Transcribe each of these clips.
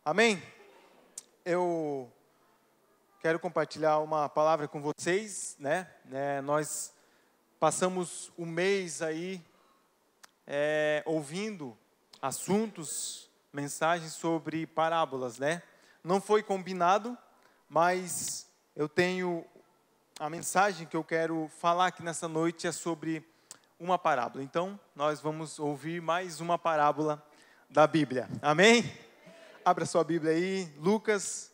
Amém? Eu quero compartilhar uma palavra com vocês, né? Nós passamos um mês aí ouvindo assuntos, mensagens sobre parábolas, né? Não foi combinado, mas eu tenho a mensagem que eu quero falar aqui nessa noite é sobre uma parábola. Então, nós vamos ouvir mais uma parábola da Bíblia. Amém? Abra sua Bíblia aí, Lucas,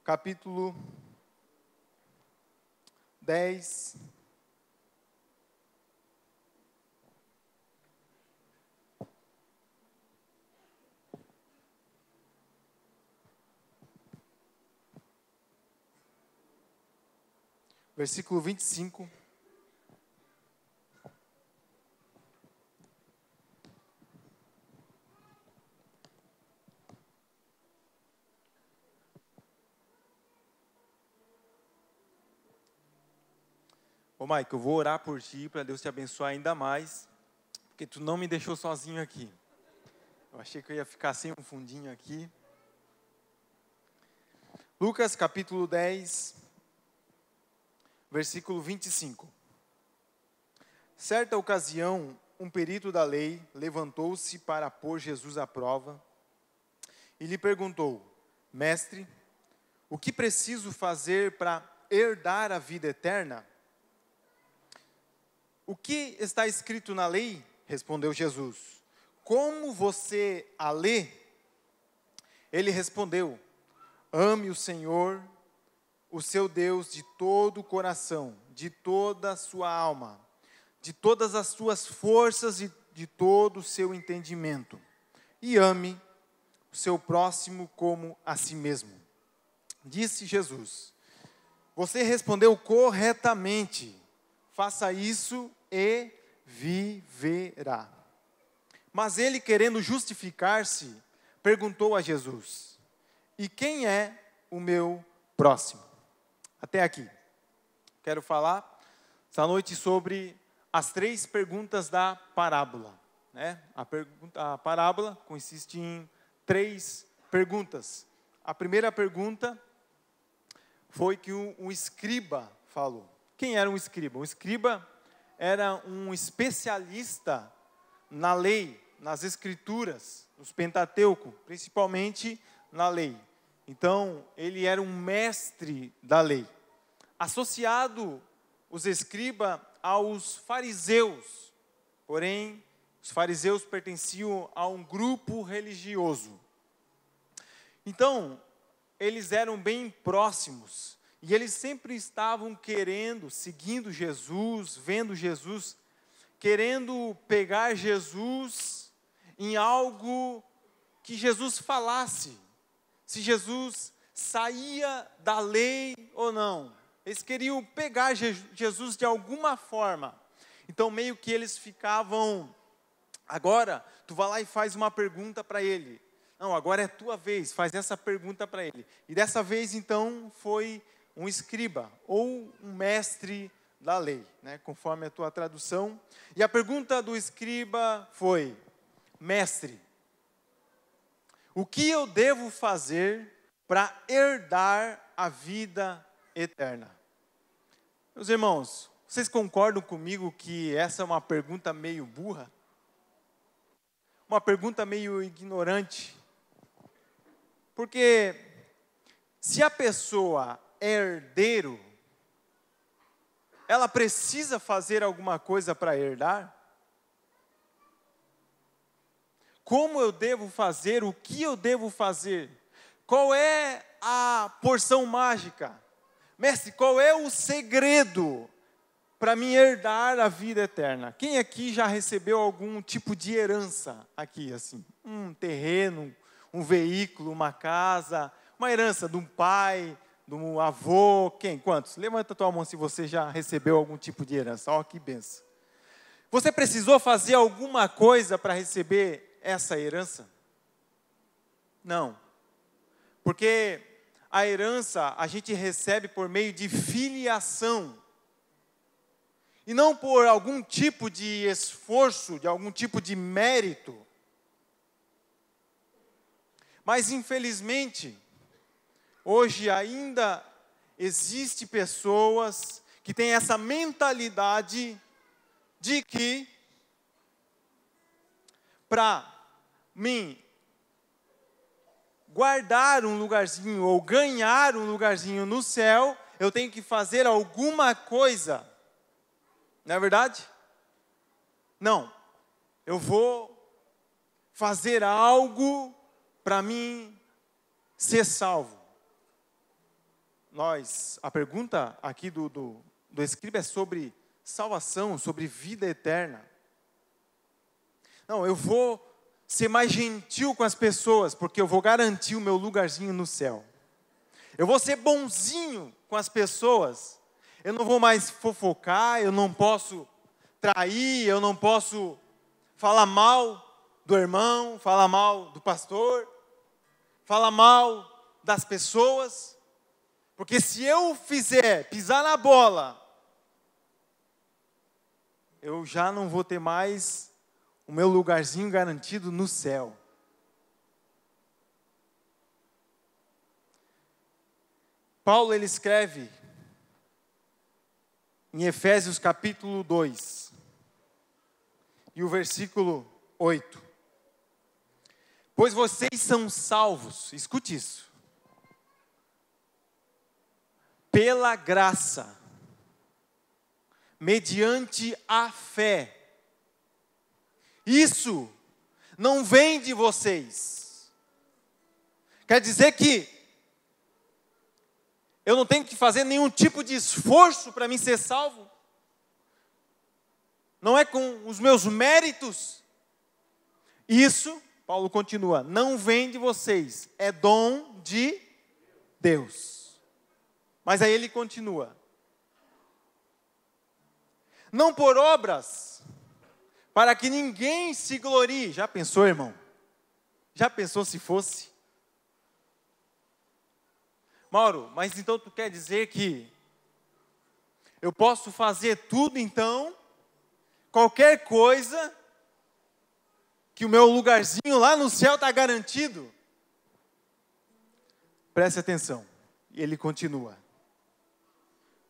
capítulo 10. Versículo 25. Ô Mike, eu vou orar por ti, para Deus te abençoar ainda mais, porque tu não me deixou sozinho aqui. Eu achei que eu ia ficar sem um fundinho aqui. Lucas capítulo 10, versículo 25. Certa ocasião, um perito da lei levantou-se para pôr Jesus à prova e lhe perguntou: Mestre, o que preciso fazer para herdar a vida eterna? O que está escrito na lei? Respondeu Jesus. Como você a lê? Ele respondeu: Ame o Senhor, o seu Deus, de todo o coração, de toda a sua alma, de todas as suas forças e de todo o seu entendimento. E ame o seu próximo como a si mesmo. Disse Jesus: Você respondeu corretamente. Faça isso e viverá. Mas ele, querendo justificar-se, perguntou a Jesus: E quem é o meu próximo? Até aqui. Quero falar essa noite sobre as 3 perguntas da parábola, né? A parábola consiste em 3 perguntas. A primeira pergunta foi que um escriba falou. Quem era um escriba? Um escriba era um especialista na lei, nas escrituras, nos Pentateuco, principalmente na lei. Então, ele era um mestre da lei. Associado os escribas aos fariseus. Porém, os fariseus pertenciam a um grupo religioso. Então, eles eram bem próximos. E eles sempre estavam querendo, seguindo Jesus, vendo Jesus, querendo pegar Jesus em algo que Jesus falasse. Se Jesus saía da lei ou não. Eles queriam pegar Jesus de alguma forma. Então, meio que eles ficavam, agora, tu vai lá e faz uma pergunta para ele. Não, agora é tua vez, faz essa pergunta para ele. E dessa vez, então, foi um escriba, ou um mestre da lei, né, conforme a tua tradução. E a pergunta do escriba foi: Mestre, o que eu devo fazer para herdar a vida eterna? Meus irmãos, vocês concordam comigo que essa é uma pergunta meio burra? Uma pergunta meio ignorante? Porque se a pessoa é herdeiro, ela precisa fazer alguma coisa para herdar? Como eu devo fazer? O que eu devo fazer? Qual é a porção mágica? Mestre, qual é o segredo para mim herdar a vida eterna? Quem aqui já recebeu algum tipo de herança aqui, assim? Um terreno, um veículo, uma casa, uma herança de um pai, de um avô, quem? Quantos? Levanta a tua mão se você já recebeu algum tipo de herança. Ó, que benção. Você precisou fazer alguma coisa para receber essa herança? Não. Porque a herança a gente recebe por meio de filiação. E não por algum tipo de esforço, de algum tipo de mérito. Mas infelizmente, hoje ainda existe pessoas que têm essa mentalidade de que para mim guardar um lugarzinho ou ganhar um lugarzinho no céu, eu tenho que fazer alguma coisa. Não é verdade? Não. Eu vou fazer algo para mim ser salvo. A pergunta aqui do escriba é sobre salvação, sobre vida eterna. Não, eu vou ser mais gentil com as pessoas, porque eu vou garantir o meu lugarzinho no céu. Eu vou ser bonzinho com as pessoas. Eu não vou mais fofocar, eu não posso trair, eu não posso falar mal do irmão, falar mal do pastor, falar mal das pessoas. Porque se eu pisar na bola, eu já não vou ter mais o meu lugarzinho garantido no céu. Paulo, ele escreve em Efésios capítulo 2, e o versículo 8. Pois vocês são salvos, escute isso, pela graça, mediante a fé. Isso não vem de vocês. Quer dizer que eu não tenho que fazer nenhum tipo de esforço para mim ser salvo. Não é com os meus méritos. Isso, Paulo continua, não vem de vocês, é dom de Deus. Mas aí ele continua. Não por obras, para que ninguém se glorie. Já pensou, irmão? Já pensou se fosse? Mauro, mas então tu quer dizer que eu posso fazer tudo então, qualquer coisa, que o meu lugarzinho lá no céu está garantido? Preste atenção. E ele continua.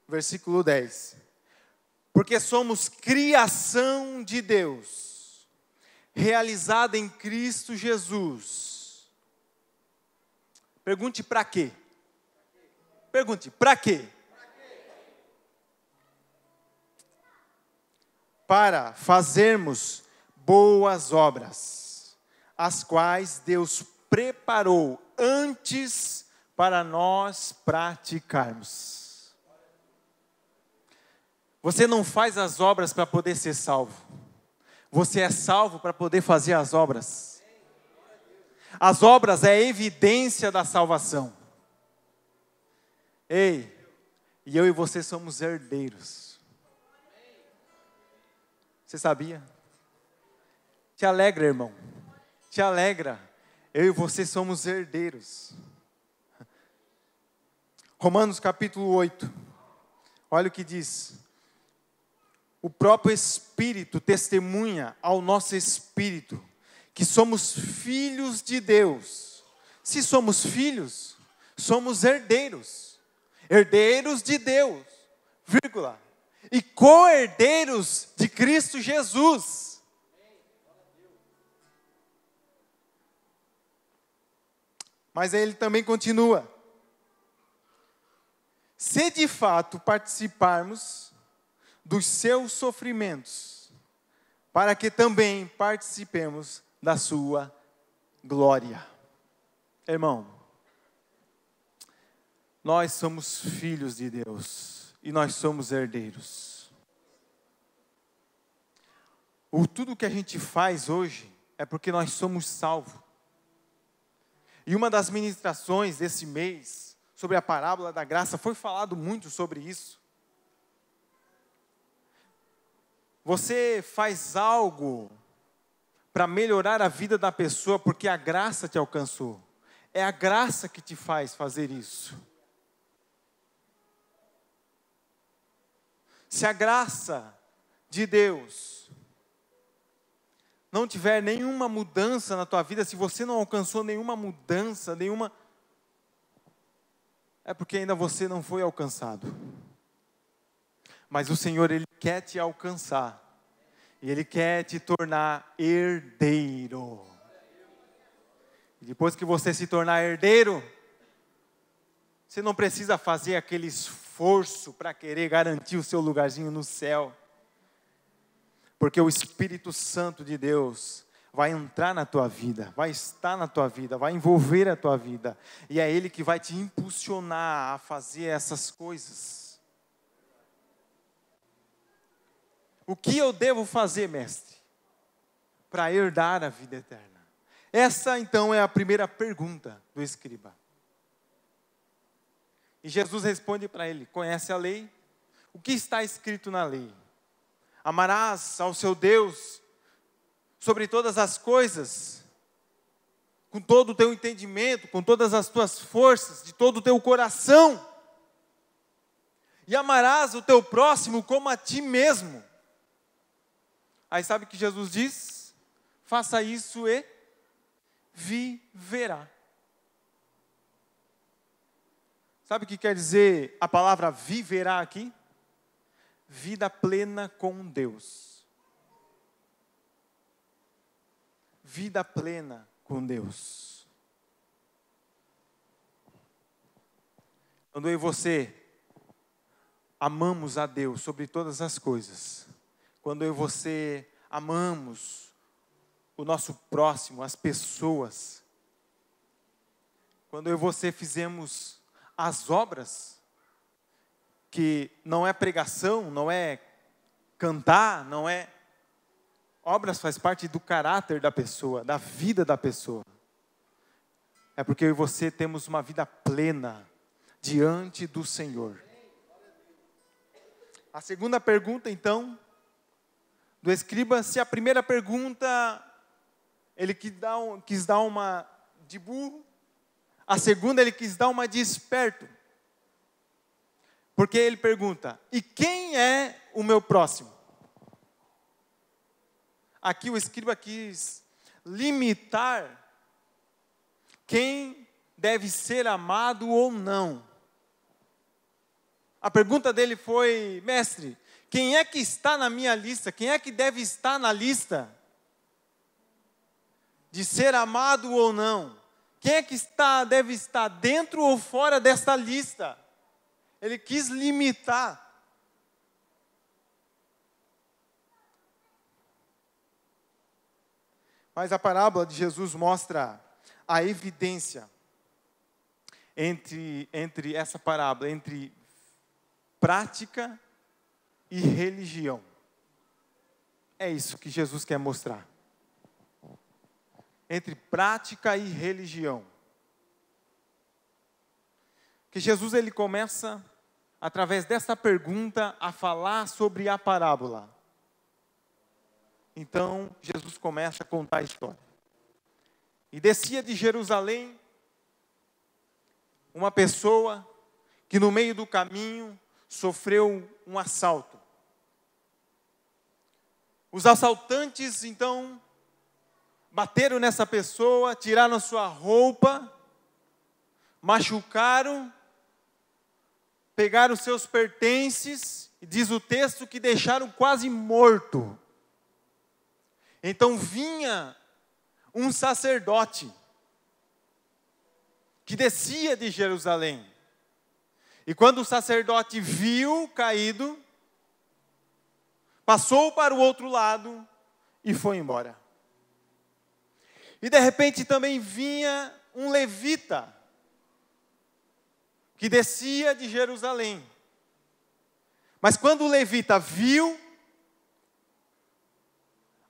Versículo 10. Porque somos criação de Deus, realizada em Cristo Jesus. Pergunte para quê? Pergunte, para quê? Para fazermos boas obras, as quais Deus preparou antes para nós praticarmos. Você não faz as obras para poder ser salvo. Você é salvo para poder fazer as obras. As obras é a evidência da salvação. Ei, e eu e você somos herdeiros. Você sabia? Te alegra, irmão. Te alegra. Eu e você somos herdeiros. Romanos capítulo 8. Olha o que diz. O próprio Espírito testemunha ao nosso espírito que somos filhos de Deus. Se somos filhos, somos herdeiros. Herdeiros de Deus, vírgula, e co-herdeiros de Cristo Jesus. Mas aí ele também continua. Se de fato participarmos dos seus sofrimentos, para que também participemos da sua glória. Irmão, nós somos filhos de Deus e nós somos herdeiros. Tudo que a gente faz hoje é porque nós somos salvos. E uma das ministrações desse mês, sobre a parábola da graça, foi falado muito sobre isso. Você faz algo para melhorar a vida da pessoa porque a graça te alcançou. É a graça que te faz fazer isso. Se a graça de Deus não tiver nenhuma mudança na tua vida, se você não alcançou nenhuma mudança, é porque ainda você não foi alcançado. Mas o Senhor, Ele quer te alcançar. E Ele quer te tornar herdeiro. E depois que você se tornar herdeiro, você não precisa fazer aquele esforço para querer garantir o seu lugarzinho no céu. Porque o Espírito Santo de Deus vai entrar na tua vida, vai estar na tua vida, vai envolver a tua vida. E é Ele que vai te impulsionar a fazer essas coisas. O que eu devo fazer, mestre, para herdar a vida eterna? Essa, então, é a primeira pergunta do escriba. E Jesus responde para ele: conhece a lei? O que está escrito na lei? Amarás ao seu Deus sobre todas as coisas, com todo o teu entendimento, com todas as tuas forças, de todo o teu coração. E amarás o teu próximo como a ti mesmo. Aí sabe o que Jesus diz? Faça isso e viverá. Sabe o que quer dizer a palavra viverá aqui? Vida plena com Deus. Vida plena com Deus. Quando eu e você amamos a Deus sobre todas as coisas, quando eu e você amamos o nosso próximo, as pessoas, quando eu e você fizemos as obras, que não é pregação, não é cantar, não é... Obras faz parte do caráter da pessoa, da vida da pessoa. É porque eu e você temos uma vida plena diante do Senhor. A segunda pergunta, então, do escriba, se a primeira pergunta, ele quis dar uma de burro, a segunda ele quis dar uma de esperto. Porque ele pergunta: e quem é o meu próximo? Aqui o escriba quis limitar quem deve ser amado ou não. A pergunta dele foi: mestre, quem é que está na minha lista? Quem é que deve estar na lista de ser amado ou não? Quem é que deve estar dentro ou fora desta lista? Ele quis limitar. Mas a parábola de Jesus mostra a evidência entre essa parábola, entre prática e religião. É isso que Jesus quer mostrar. Entre prática e religião. Que Jesus ele começa, através dessa pergunta, a falar sobre a parábola. Então, Jesus começa a contar a história. E descia de Jerusalém uma pessoa que no meio do caminho sofreu um assalto. Os assaltantes, então, bateram nessa pessoa, tiraram sua roupa, machucaram, pegaram seus pertences, e diz o texto que deixaram quase morto. Então vinha um sacerdote que descia de Jerusalém. E quando o sacerdote viu caído, passou para o outro lado e foi embora. E de repente também vinha um levita que descia de Jerusalém. Mas quando o levita viu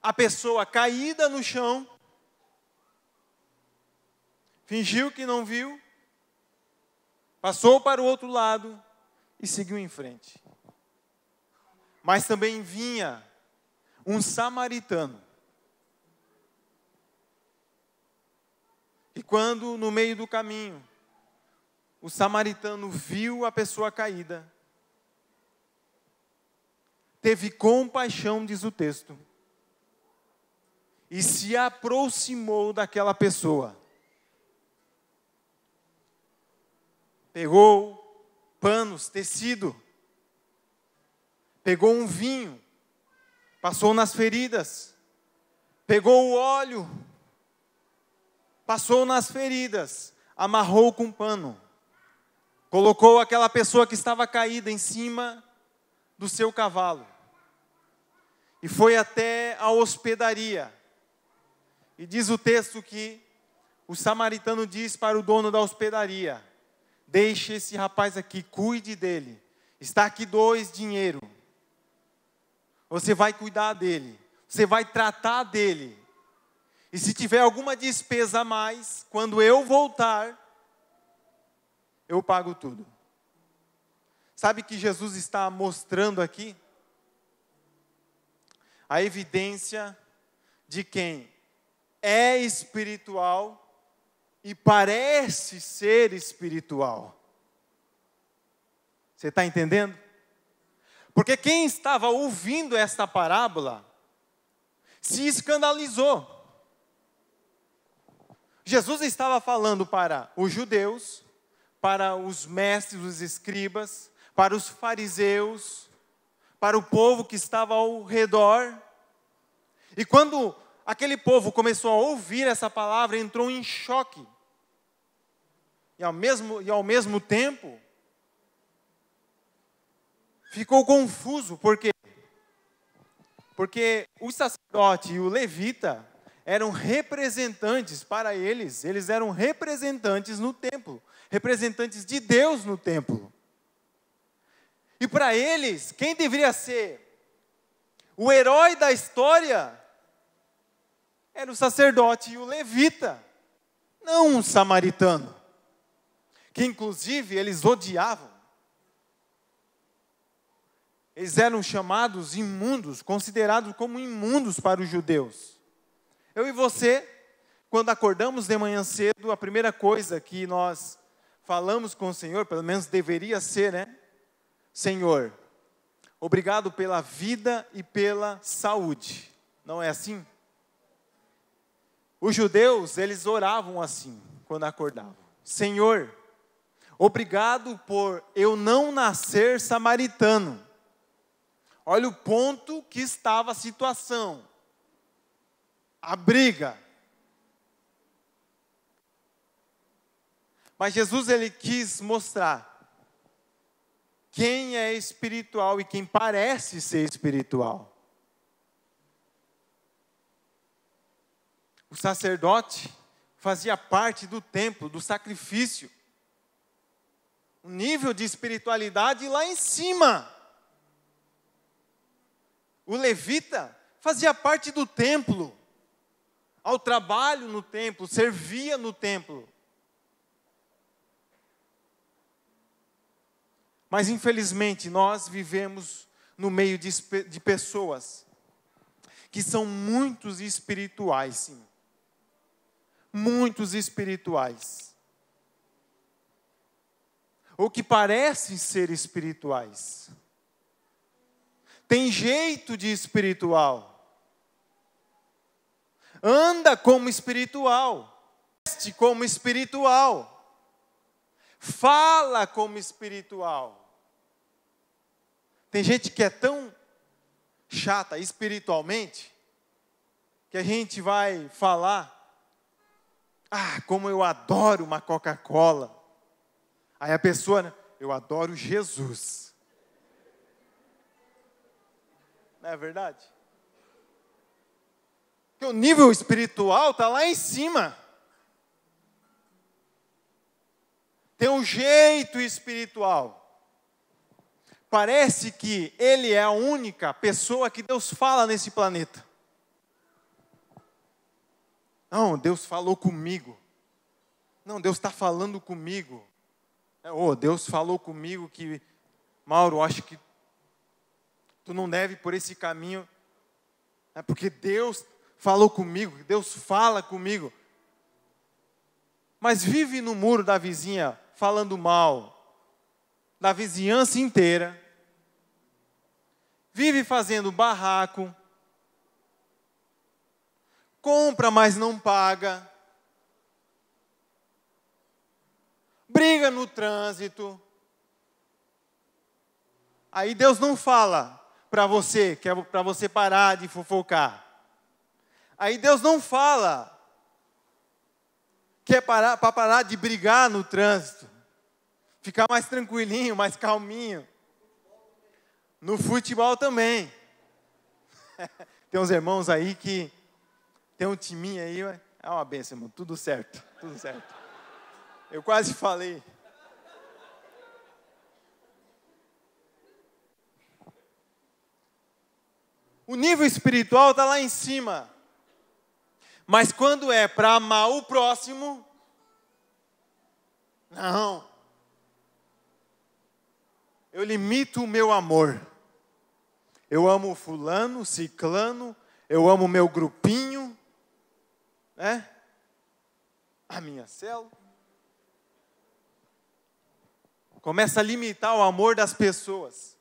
a pessoa caída no chão, fingiu que não viu, passou para o outro lado e seguiu em frente. Mas também vinha um samaritano. E quando no meio do caminho, o samaritano viu a pessoa caída, teve compaixão, diz o texto, e se aproximou daquela pessoa. Pegou panos, tecido, pegou um vinho, passou nas feridas, pegou o óleo, passou nas feridas, amarrou com pano, colocou aquela pessoa que estava caída em cima do seu cavalo e foi até a hospedaria. E diz o texto que o samaritano diz para o dono da hospedaria: deixe esse rapaz aqui, cuide dele. Está aqui 2 dinheiro. Você vai cuidar dele. Você vai tratar dele. E se tiver alguma despesa a mais, quando eu voltar, eu pago tudo. Sabe que Jesus está mostrando aqui? A evidência de quem é espiritual e parece ser espiritual. Você está entendendo? Porque quem estava ouvindo esta parábola se escandalizou. Jesus estava falando para os judeus, para os mestres, os escribas, para os fariseus, para o povo que estava ao redor. E quando aquele povo começou a ouvir essa palavra, entrou em choque. E ao mesmo tempo, ficou confuso. Por quê? Porque o sacerdote e o levita eram representantes para eles. Eles eram representantes no templo. Representantes de Deus no templo. E para eles, quem deveria ser o herói da história era o sacerdote e o levita, não um samaritano, que inclusive eles odiavam. Eles eram chamados imundos, considerados como imundos para os judeus. Eu e você, quando acordamos de manhã cedo, a primeira coisa que nós falamos com o Senhor, pelo menos deveria ser, né? Senhor, obrigado pela vida e pela saúde. Não é assim? Os judeus, eles oravam assim, quando acordavam. Senhor, obrigado por eu não nascer samaritano. Olha o ponto que estava a situação. A briga. Mas Jesus, ele quis mostrar quem é espiritual e quem parece ser espiritual. O sacerdote fazia parte do templo, do sacrifício. O nível de espiritualidade lá em cima. O levita fazia parte do templo, ao trabalho no templo, servia no templo. Mas infelizmente nós vivemos no meio de pessoas que são muitos espirituais, sim. Muitos espirituais. Ou que parecem ser espirituais. Tem jeito de espiritual. Anda como espiritual. Veste como espiritual. Fala como espiritual. Tem gente que é tão chata espiritualmente, que a gente vai falar, como eu adoro uma Coca-Cola. Aí a pessoa, né, eu adoro Jesus. Não é verdade? Porque o nível espiritual está lá em cima. Tem um jeito espiritual. Parece que ele é a única pessoa que Deus fala nesse planeta. Não, Deus falou comigo. Não, Deus está falando comigo. Deus falou comigo que, Mauro, acho que tu não deve por esse caminho. É porque Deus falou comigo, Deus fala comigo. Mas vive no muro da vizinha falando mal da vizinhança inteira, vive fazendo barraco, compra, mas não paga, briga no trânsito. Aí Deus não fala para você, que é para você parar de fofocar. Aí Deus não fala que é para parar de brigar no trânsito, ficar mais tranquilinho, mais calminho. No futebol também. Tem uns irmãos aí que tem um timinho aí, é uma benção, irmão, tudo certo, tudo certo. Eu quase falei. O nível espiritual está lá em cima. Mas quando é para amar o próximo, não. Eu limito o meu amor. Eu amo fulano, ciclano, eu amo o meu grupinho, né? A minha célula. Começa a limitar o amor das pessoas.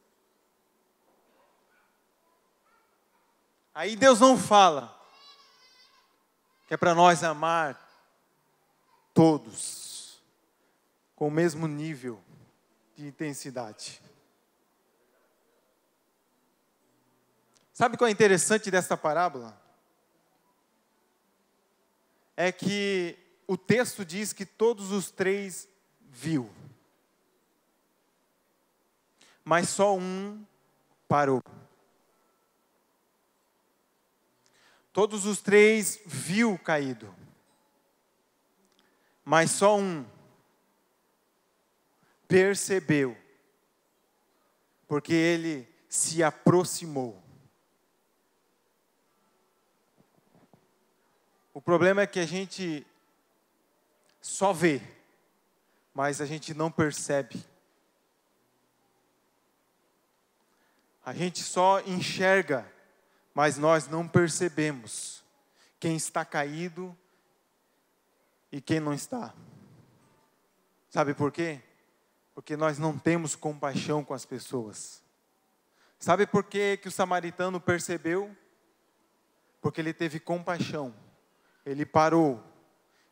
Aí Deus não fala que é para nós amar todos com o mesmo nível de intensidade. Sabe qual é interessante dessa parábola? É que o texto diz que todos os três viu, mas só um parou. Todos os três viu caído, mas só um percebeu, porque ele se aproximou. O problema é que a gente só vê, mas a gente não percebe. A gente só enxerga, mas nós não percebemos quem está caído e quem não está. Sabe por quê? Porque nós não temos compaixão com as pessoas. Sabe por quê que o samaritano percebeu? Porque ele teve compaixão. Ele parou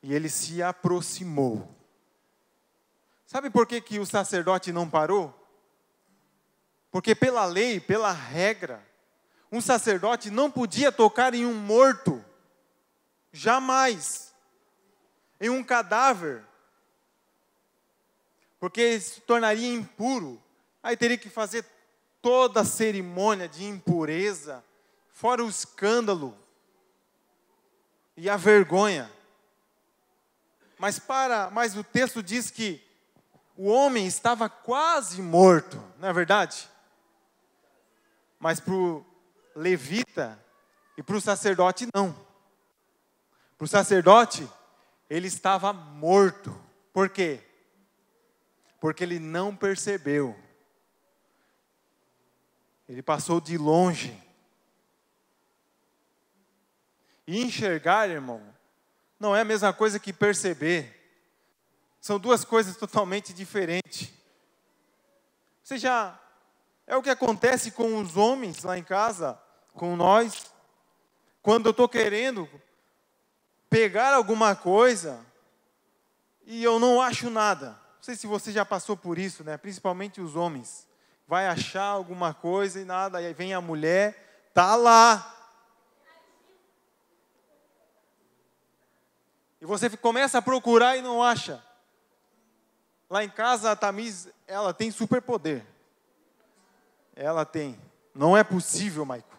e ele se aproximou. Sabe por quê que o sacerdote não parou? Porque pela lei, pela regra, um sacerdote não podia tocar em um morto, jamais, em um cadáver, porque se tornaria impuro. Aí teria que fazer toda a cerimônia de impureza, fora o escândalo e a vergonha. Mas o texto diz que o homem estava quase morto, não é verdade? Mas para o levita e para o sacerdote não. Para o sacerdote, ele estava morto. Por quê? Porque ele não percebeu. Ele passou de longe. E enxergar, irmão, não é a mesma coisa que perceber. São duas coisas totalmente diferentes. É o que acontece com os homens lá em casa, com nós. Quando eu estou querendo pegar alguma coisa e eu não acho nada. Não sei se você já passou por isso, né? Principalmente os homens. Vai achar alguma coisa e nada, aí vem a mulher, tá lá. E você começa a procurar e não acha. Lá em casa a Tamiz, ela tem superpoder. Ela tem. Não é possível, Maico.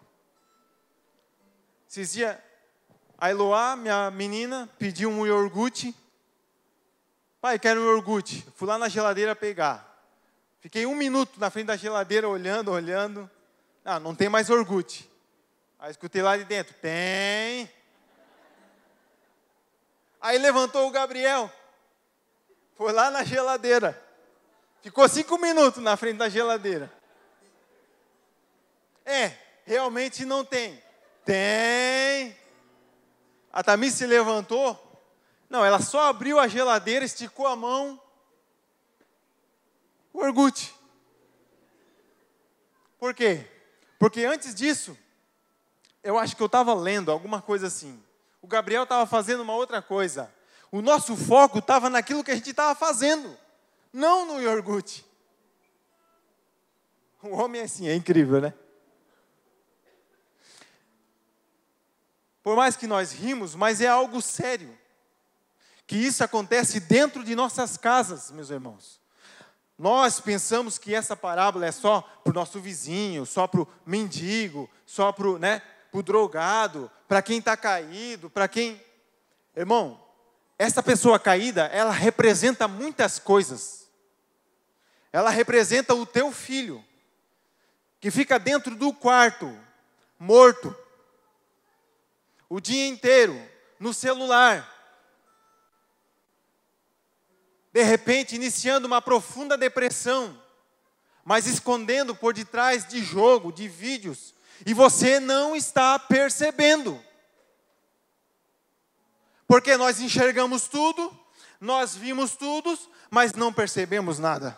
Esses dias, a Eloá, minha menina, pediu um iogurte. Pai, quero um iogurte. Fui lá na geladeira pegar. Fiquei 1 minuto na frente da geladeira olhando. Ah, não tem mais iogurte. Aí escutei lá de dentro. Tem. Aí levantou o Gabriel. Foi lá na geladeira. Ficou 5 minutos na frente da geladeira. Realmente não tem. Tem. A Tamiz se levantou. Não, ela só abriu a geladeira, esticou a mão. O iogurte. Por quê? Porque antes disso, eu acho que eu estava lendo alguma coisa assim. O Gabriel estava fazendo uma outra coisa. O nosso foco estava naquilo que a gente estava fazendo, não no iogurte. O homem é assim, é incrível, né? Por mais que nós rimos, mas é algo sério. Que isso acontece dentro de nossas casas, meus irmãos. Nós pensamos que essa parábola é só para o nosso vizinho, só para o mendigo, só para o drogado, para quem está caído, para quem... Irmão, essa pessoa caída, ela representa muitas coisas. Ela representa o teu filho, que fica dentro do quarto, morto, o dia inteiro, no celular. De repente, iniciando uma profunda depressão, mas escondendo por detrás de jogo, de vídeos, e você não está percebendo. Porque nós enxergamos tudo, nós vimos tudo, mas não percebemos nada.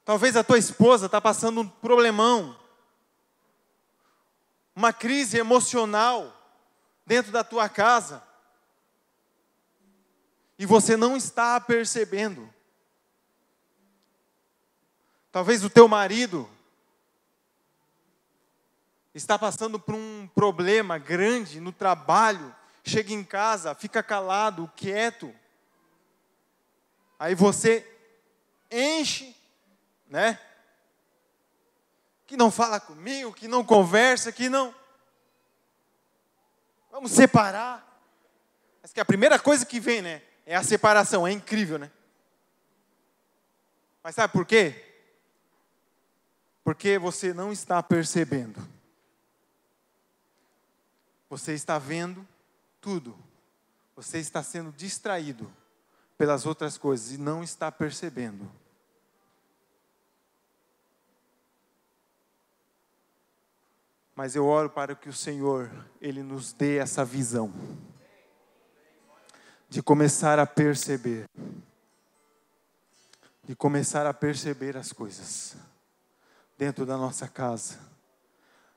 Talvez a tua esposa está passando um problemão, uma crise emocional dentro da tua casa, e você não está percebendo. Talvez o teu marido está passando por um problema grande no trabalho, chega em casa, fica calado, quieto. Aí você enche, que não fala comigo, que não conversa, que não... Vamos separar. Mas que a primeira coisa que vem, é a separação. É incrível, Mas sabe por quê? Porque você não está percebendo. Você está vendo tudo. Você está sendo distraído pelas outras coisas e não está percebendo. Mas eu oro para que o Senhor, Ele nos dê essa visão de começar a perceber. De começar a perceber as coisas dentro da nossa casa.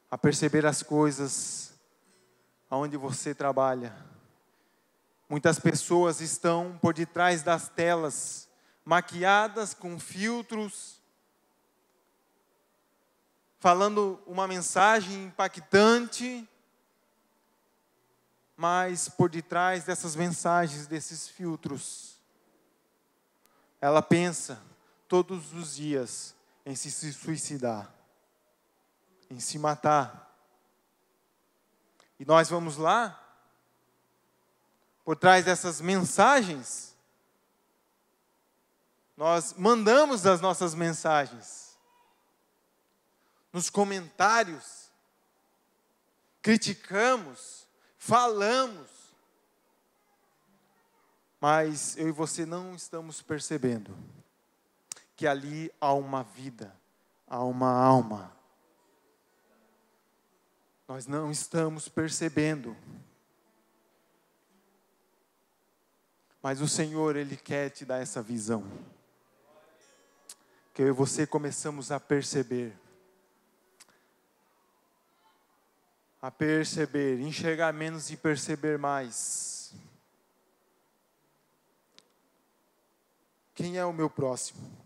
A perceber as coisas aonde você trabalha. Muitas pessoas estão por detrás das telas, maquiadas com filtros, falando uma mensagem impactante, mas por detrás dessas mensagens, desses filtros, ela pensa todos os dias em se suicidar, em se matar. E nós vamos lá, por trás dessas mensagens, nós mandamos as nossas mensagens. Nos comentários, criticamos, falamos, mas eu e você não estamos percebendo que ali há uma vida, há uma alma. Nós não estamos percebendo, mas o Senhor, Ele quer te dar essa visão, que eu e você começamos a perceber, enxergar menos e perceber mais. Quem é o meu próximo?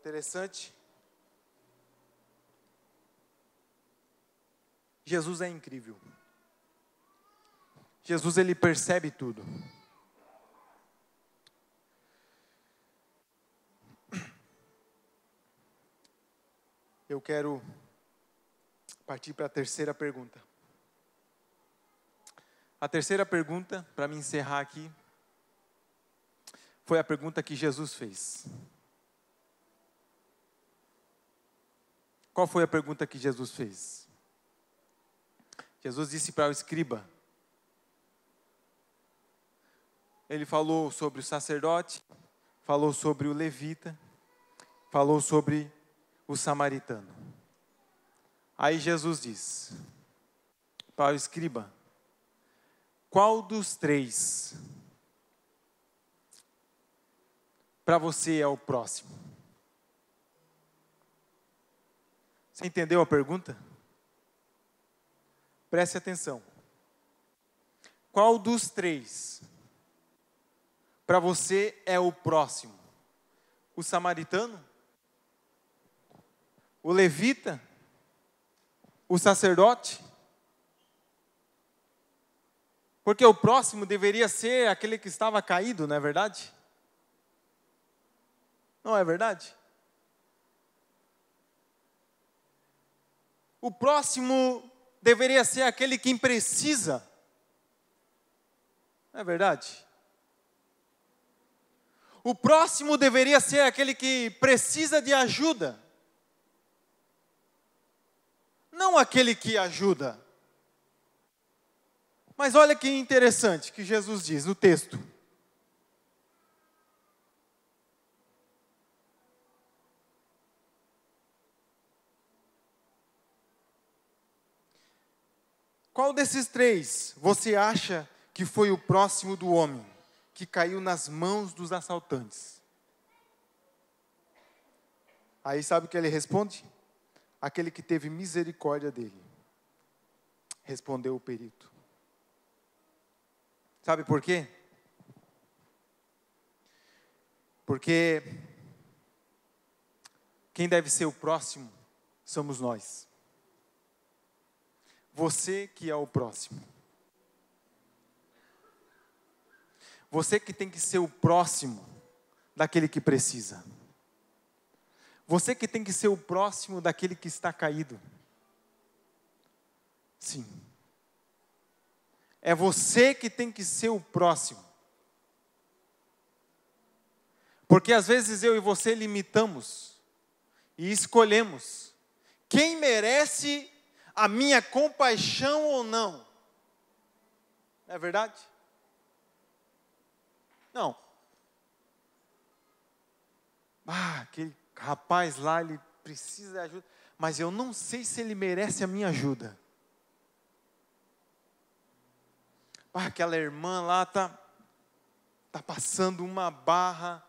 Interessante. Jesus é incrível. Jesus, Ele percebe tudo. Eu quero partir para a terceira pergunta. A terceira pergunta, para me encerrar aqui, foi a pergunta que Jesus fez. Qual foi a pergunta que Jesus fez? Jesus disse para o escriba. Ele falou sobre o sacerdote, falou sobre o levita, falou sobre o samaritano. Aí Jesus diz para o escriba: qual dos três para você é o próximo? Você entendeu a pergunta? Preste atenção. Qual dos três para você é o próximo? O samaritano? O levita? O sacerdote? Porque o próximo deveria ser aquele que estava caído, não é verdade? Não é verdade? O próximo deveria ser aquele que precisa. Não é verdade? O próximo deveria ser aquele que precisa de ajuda. Não aquele que ajuda. Mas olha que interessante que Jesus diz no texto. Qual desses três você acha que foi o próximo do homem que caiu nas mãos dos assaltantes? Aí sabe o que ele responde? Aquele que teve misericórdia dele. Respondeu o perito. Sabe por quê? Porque quem deve ser o próximo somos nós. Você que é o próximo. Você que tem que ser o próximo daquele que precisa. Você que tem que ser o próximo daquele que está caído. Sim. É você que tem que ser o próximo. Porque às vezes eu e você limitamos e escolhemos quem merece a minha compaixão ou não. Não é verdade? Não. Aquele rapaz lá, ele precisa de ajuda, mas eu não sei se ele merece a minha ajuda. Aquela irmã lá tá passando uma barra,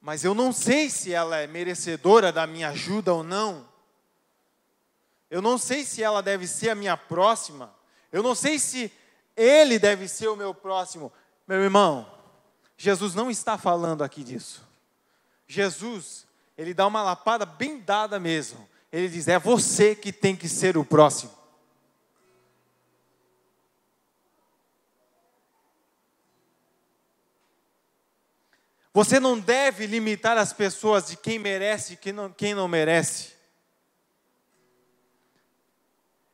mas eu não sei se ela é merecedora da minha ajuda ou não. Eu não sei se ela deve ser a minha próxima. Eu não sei se ele deve ser o meu próximo. Meu irmão, Jesus não está falando aqui disso. Jesus, ele dá uma lapada bem dada mesmo. Ele diz, é você que tem que ser o próximo. Você não deve limitar as pessoas de quem merece e quem não merece.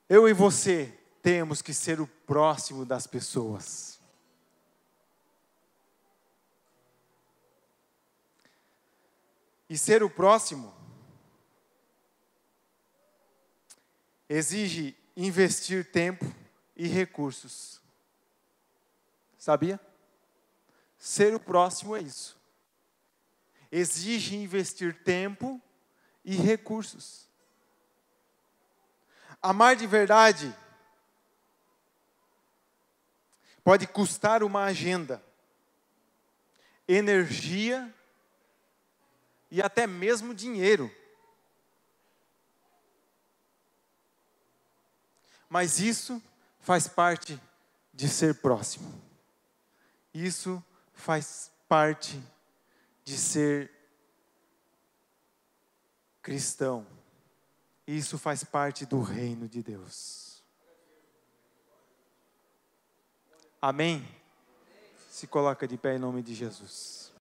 Eu e você temos que ser o próximo das pessoas. E ser o próximo exige investir tempo e recursos. Sabia? Ser o próximo é isso. Exige investir tempo e recursos. Amar de verdade pode custar uma agenda, energia e até mesmo dinheiro. Mas isso faz parte de ser próximo. Isso faz parte de ser cristão. Isso faz parte do reino de Deus. Amém? Se coloca de pé em nome de Jesus.